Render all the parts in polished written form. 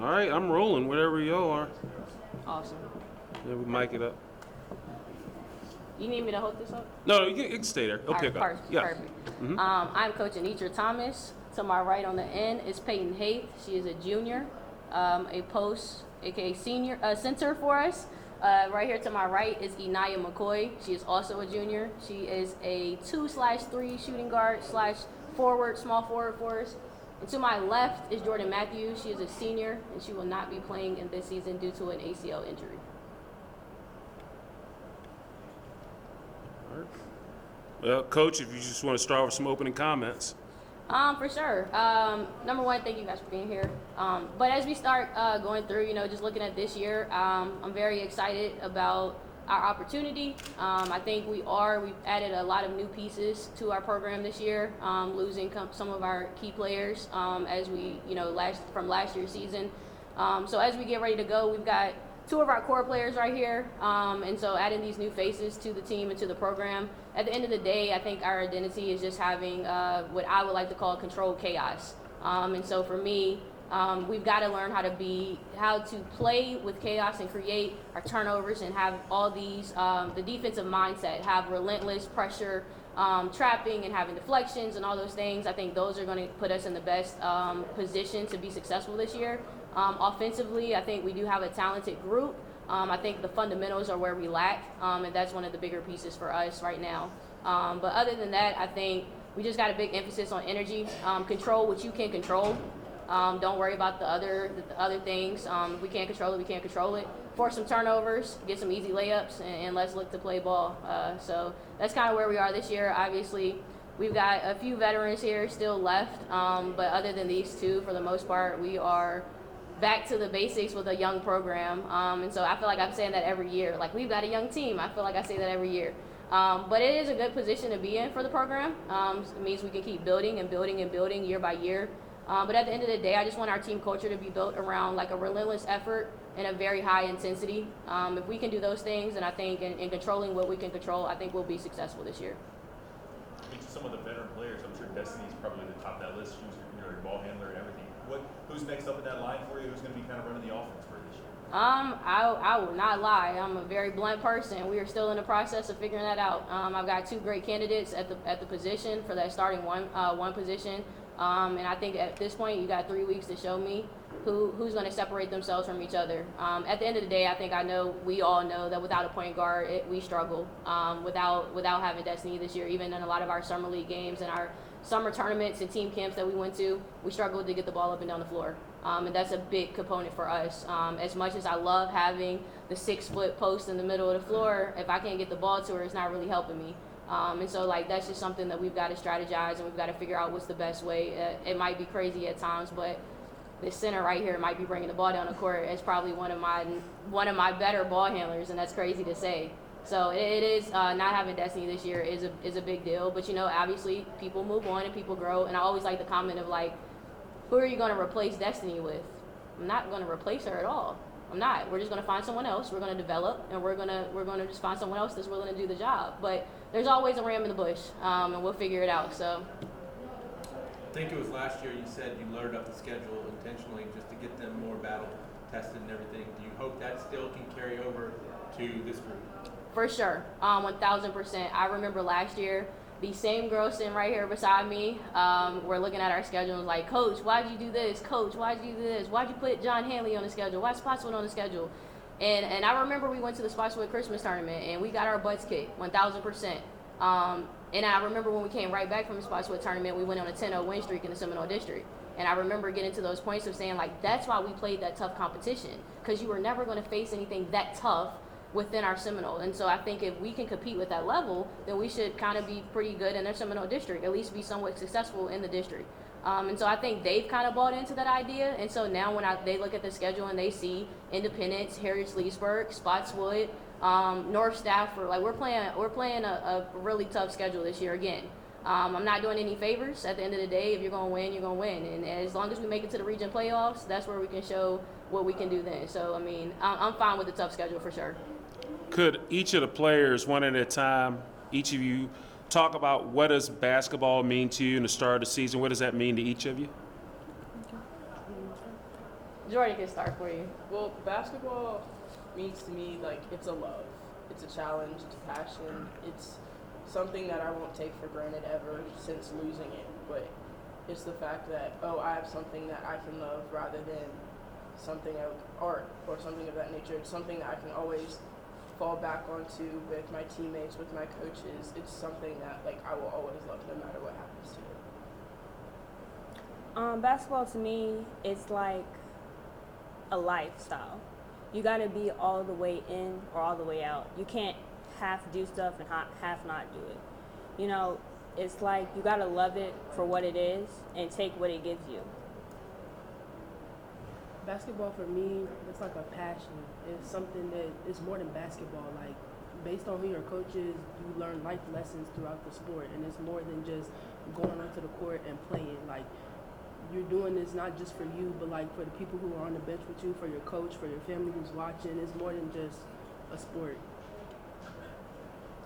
All right, I'm rolling wherever you are. Awesome. Yeah, we mic it up. You need me to hold this up? No, you can stay there. It'll pick up. Perfect. Yeah. Perfect. Mhm. I'm Coach Anitra Thomas. To my right on the end is Peyton Haith. She is a junior, a post, aka senior center for us. Right here to my right is Inaya McCoy. She is also a junior. She is a 2/3 shooting guard / forward, small forward for us. And to my left is Jordan Matthews. She is a senior, and she will not be playing in this season due to an ACL injury. All right. Well, Coach, if you just want to start with some opening comments. For sure. Number one, thank you guys for being here. But as we start going through, just looking at this year, I'm very excited about our opportunity. I think we've added a lot of new pieces to our program this year, losing some of our key players as we, from last year's season. So as we get ready to go, we've got two of our core players right here, and so adding these new faces to the team and to the program. At the end of the day, I think our identity is just having what I would like to call controlled chaos. And so for me, we've got to learn how to play with chaos and create our turnovers and have all these, the defensive mindset, have relentless pressure, trapping and having deflections and all those things. I think those are going to put us in the best position to be successful this year. Offensively, I think we do have a talented group. I think the fundamentals are where we lack, and that's one of the bigger pieces for us right now. But other than that, I think we just got a big emphasis on energy. Control what you can control. Don't worry about the other things. If we can't control it, we can't control it. Force some turnovers, get some easy layups, and let's look to play ball. So that's kind of where we are this year. Obviously, we've got a few veterans here still left, but other than these two, for the most part, we are back to the basics with a young program. And so I feel like I'm saying that every year. Like, we've got a young team. I feel like I say that every year. But it is a good position to be in for the program. It means we can keep building and building and building year by year. But at the end of the day, I just want our team culture to be built around like a relentless effort and a very high intensity. If we can do those things, and I think in controlling what we can control, I think we'll be successful this year. Some of the veteran players, I'm sure Destiny's probably the top of that list. She's your ball handler and everything. Who's next up in that line for you? Who's going to be kind of running the offense for this year? I will not lie. I'm a very blunt person. We are still in the process of figuring that out. I've got two great candidates at the position for that starting one position. And I think at this point, you got 3 weeks to show me who's going to separate themselves from each other. At the end of the day, I think we all know that without a point guard, we struggle. Without having Destiny this year, even in a lot of our summer league games and our summer tournaments and team camps that we went to, we struggled to get the ball up and down the floor. And that's a big component for us. As much as I love having the 6-foot post in the middle of the floor, if I can't get the ball to her, it's not really helping me. And so, that's just something that we've got to strategize, and we've got to figure out what's the best way. It might be crazy at times, but this center right here might be bringing the ball down the court. It's probably one of my better ball handlers, and that's crazy to say. So it is not having Destiny this year is a big deal. But obviously people move on and people grow, and I always like the comment of who are you going to replace Destiny with? I'm not going to replace her at all. I'm not. We're just going to find someone else. We're going to develop, and we're going to just find someone else that's willing to do the job. But there's always a ram in the bush, and we'll figure it out. So. I think it was last year you said you loaded up the schedule intentionally just to get them more battle tested and everything. Do you hope that still can carry over to this group? For sure, 1,000%. I remember last year, the same girl sitting right here beside me, we're looking at our schedule and was like, Coach, why'd you do this? Coach, why'd you do this? Why'd you put John Hanley on the schedule? Why'd Spotswood on the schedule? And I remember we went to the Spotswood Christmas tournament and we got our butts kicked, 1,000%. And I remember when we came right back from the Spotswood tournament, we went on a 10-0 win streak in the Seminole District. And I remember getting to those points of saying, that's why we played that tough competition, because you were never going to face anything that tough within our Seminole. And so I think if we can compete with that level, then we should kind of be pretty good in their Seminole District, at least be somewhat successful in the district. And so I think they've kind of bought into that idea. And so now when they look at the schedule and they see Independence, Harris-Leesburg, Spotswood, North Stafford, we're playing a really tough schedule this year again. I'm not doing any favors. At the end of the day, if you're going to win, you're going to win. And as long as we make it to the region playoffs, that's where we can show what we can do then. So, I'm fine with the tough schedule for sure. Could each of the players, one at a time, each of you, talk about what does basketball mean to you in the start of the season? What does that mean to each of you? Jordan can start for you. Well, basketball means to me like it's a love, it's a challenge, it's a passion, it's something that I won't take for granted ever since losing it. But it's the fact that, oh, I have something that I can love rather than something of art or something of that nature. It's something that I can always fall back onto with my teammates, with my coaches. It's something that like I will always love no matter what happens to it. Basketball to me is like a lifestyle. You got to be all the way in or all the way out. You can't half do stuff and half not do it. You know, it's like you got to love it for what it is and take what it gives you. Basketball for me, it's like a passion. It's something that is more than basketball. Like, based on who your coach is, you learn life lessons throughout the sport, and it's more than just going onto the court and playing. Like, you're doing this not just for you, but like for the people who are on the bench with you, for your coach, for your family who's watching. It's more than just a sport.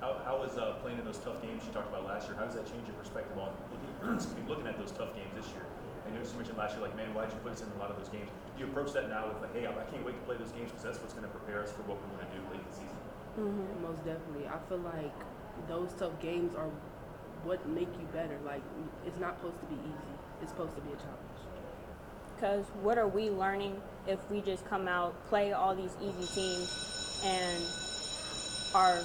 How was playing in those tough games you talked about last year? How does that change your perspective on looking at those tough games this year? I know you mentioned last year, like, man, why did you put us in a lot of those games? Do you approach that now with like, hey, I can't wait to play those games because that's what's going to prepare us for what we're going to do late in the season? Mm-hmm. Most definitely. I feel like those tough games are what make you better. Like, it's not supposed to be easy. It's supposed to be a challenge. Because what are we learning if we just come out, play all these easy teams, and are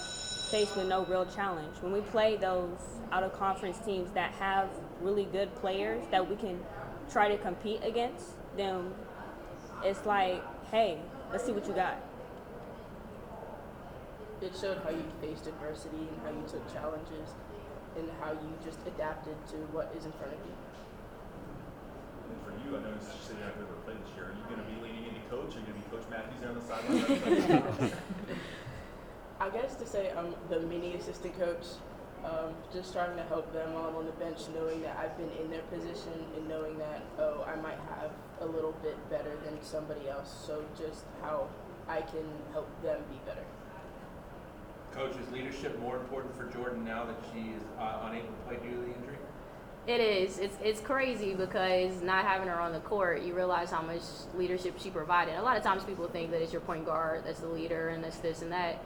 faced with no real challenge? When we play those out-of-conference teams that have really good players that we can try to compete against, then it's like, hey, let's see what you got. It showed how you faced adversity and how you took challenges and how you just adapted to what is in front of you. And for you, I know you said you're not going to play this year. Are you going to be leaning into coach? Are you going to be Coach Matthews there on the sideline? I guess to say I'm the mini assistant coach, just trying to help them while I'm on the bench, knowing that I've been in their position and knowing that, oh, I might have a little bit better than somebody else. So just how I can help them be better. Coach, is leadership more important for Jordan now that she is unable to play due to the injury? It is. It's crazy because not having her on the court, you realize how much leadership she provided. A lot of times people think that it's your point guard that's the leader and that's this and that.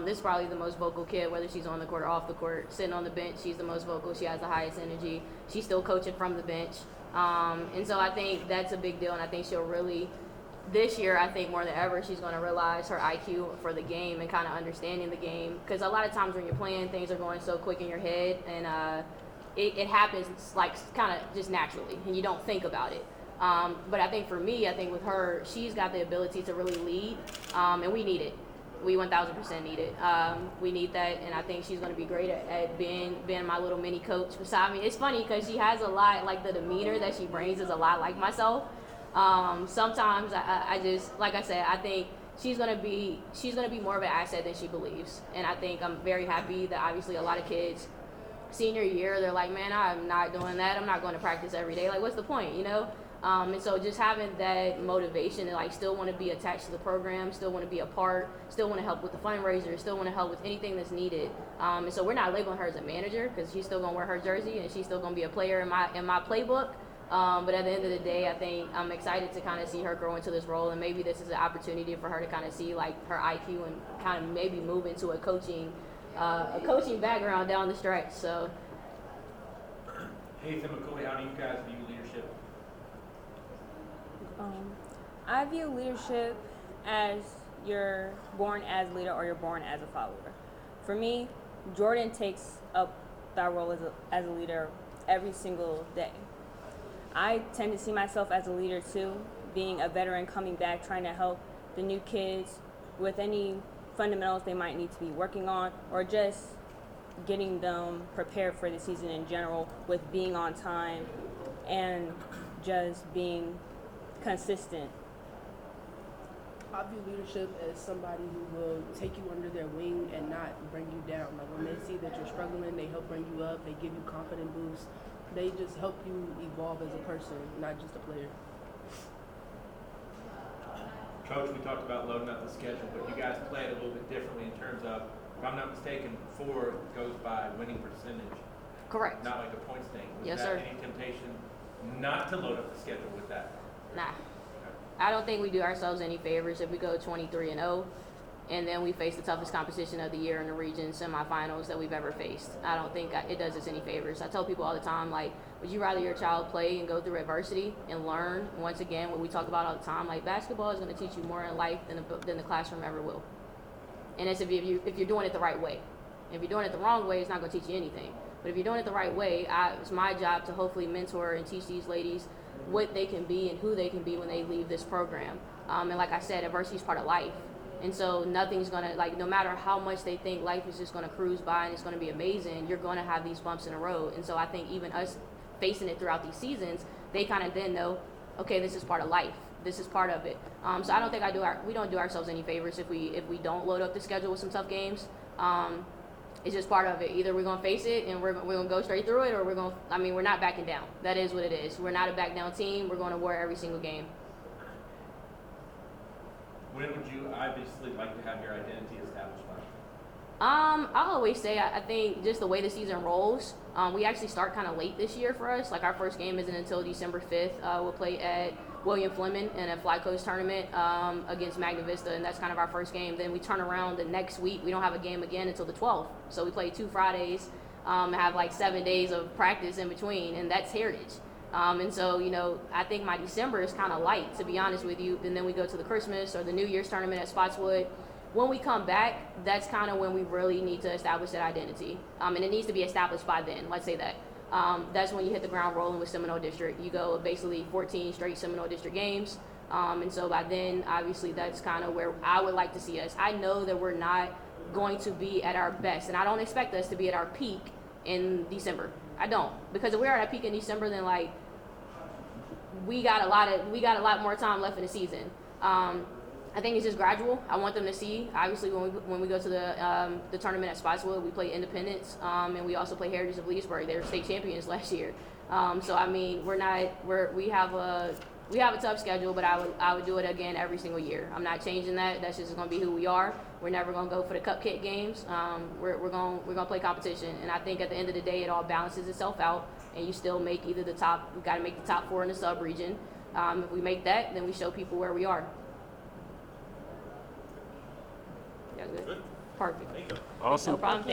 This is probably the most vocal kid, whether she's on the court or off the court. Sitting on the bench, she's the most vocal. She has the highest energy. She's still coaching from the bench. And so I think that's a big deal, and I think she'll really, this year, I think more than ever, she's going to realize her IQ for the game and kind of understanding the game. Because a lot of times when you're playing, things are going so quick in your head, and it happens like kind of just naturally, and you don't think about it. But I think for me, I think with her, she's got the ability to really lead, and we need it. We 1,000% need it. We need that, and I think she's going to be great at being my little mini coach beside me. It's funny because she has a lot, like the demeanor that she brings is a lot like myself. Sometimes I just, like I said, I think she's gonna be more of an asset than she believes, and I think I'm very happy that obviously a lot of kids, senior year, they're like, man, I'm not doing that. I'm not going to practice every day. Like, what's the point, you know? And so just having that motivation and like still want to be attached to the program, still want to be a part, still want to help with the fundraiser, still want to help with anything that's needed. And so we're not labeling her as a manager because she's still gonna wear her jersey and she's still gonna be a player in my playbook. But at the end of the day, I think I'm excited to kind of see her grow into this role, and maybe this is an opportunity for her to kind of see like her IQ and kind of maybe move into a coaching background down the stretch. So. Hayes and McCoy, how do you guys view leadership? I view leadership as you're born as a leader or you're born as a follower. For me, Jordan takes up that role as a leader every single day. I tend to see myself as a leader too, being a veteran coming back, trying to help the new kids with any fundamentals they might need to be working on, or just getting them prepared for the season in general with being on time and just being consistent. I view leadership as somebody who will take you under their wing and not bring you down. Like, when they see that you're struggling, they help bring you up, they give you confidence boosts. They just help you evolve as a person, not just a player. Coach, we talked about loading up the schedule, but you guys play it a little bit differently in terms of, if I'm not mistaken, 4 goes by winning percentage. Correct. Not like a points thing. Was Yes, that sir. any temptation not to load up the schedule with that? Nah. I don't think we do ourselves any favors if we go 23-0, and then we face the toughest competition of the year in the region semifinals that we've ever faced. I don't think it does us any favors. I tell people all the time, like, would you rather your child play and go through adversity and learn? Once again, what we talk about all the time, like, basketball is going to teach you more in life than the classroom ever will. And it's if you're doing it the right way. If you're doing it the wrong way, it's not going to teach you anything. But if you're doing it the right way, it's my job to hopefully mentor and teach these ladies what they can be and who they can be when they leave this program. And like I said, adversity is part of life. And so nothing's going to, like, no matter how much they think life is just going to cruise by and it's going to be amazing, you're going to have these bumps in the road. And so I think even us facing it throughout these seasons, they kind of then know, okay, this is part of life. This is part of it. So I don't think we don't do ourselves any favors if we don't load up the schedule with some tough games. It's just part of it. Either we're going to face it and we're going to go straight through it, or we're not backing down. That is what it is. We're not a back down team. We're going to war every single game. When would you obviously like to have your identity established by? I'll always say I think just the way the season rolls, we actually start kind of late this year for us. Like, our first game isn't until December 5th. We'll play at William Fleming in a Fly Coast tournament against Magna Vista, and that's kind of our first game. Then we turn around the next week. We don't have a game again until the 12th. So we play 2 Fridays, have like 7 days of practice in between, and that's Heritage. And so, I think my December is kind of light, to be honest with you. And then we go to the Christmas or the New Year's tournament at Spotswood. When we come back, that's kind of when we really need to establish that identity. And it needs to be established by then, let's say that. That's when you hit the ground rolling with Seminole District. You go basically 14 straight Seminole District games. And so by then, obviously, that's kind of where I would like to see us. I know that we're not going to be at our best, and I don't expect us to be at our peak in December. I don't, because if we're at our peak in December, then like we got a lot more time left in the season. I think it's just gradual. I want them to see, obviously, when we go to the tournament at Spotswood, we play Independence, and we also play Heritage of Leesburg. They were state champions last year. So I mean, we have a tough schedule, but I would do it again every single year. I'm not changing that. That's just going to be who we are. We're never going to go for the cupcake games. We're going to play competition, and I think at the end of the day, it all balances itself out, and you still make either the top. We've got to make the top 4 in the sub region. If we make that, then we show people where we are. Yeah, good. Perfect. Awesome. No problem.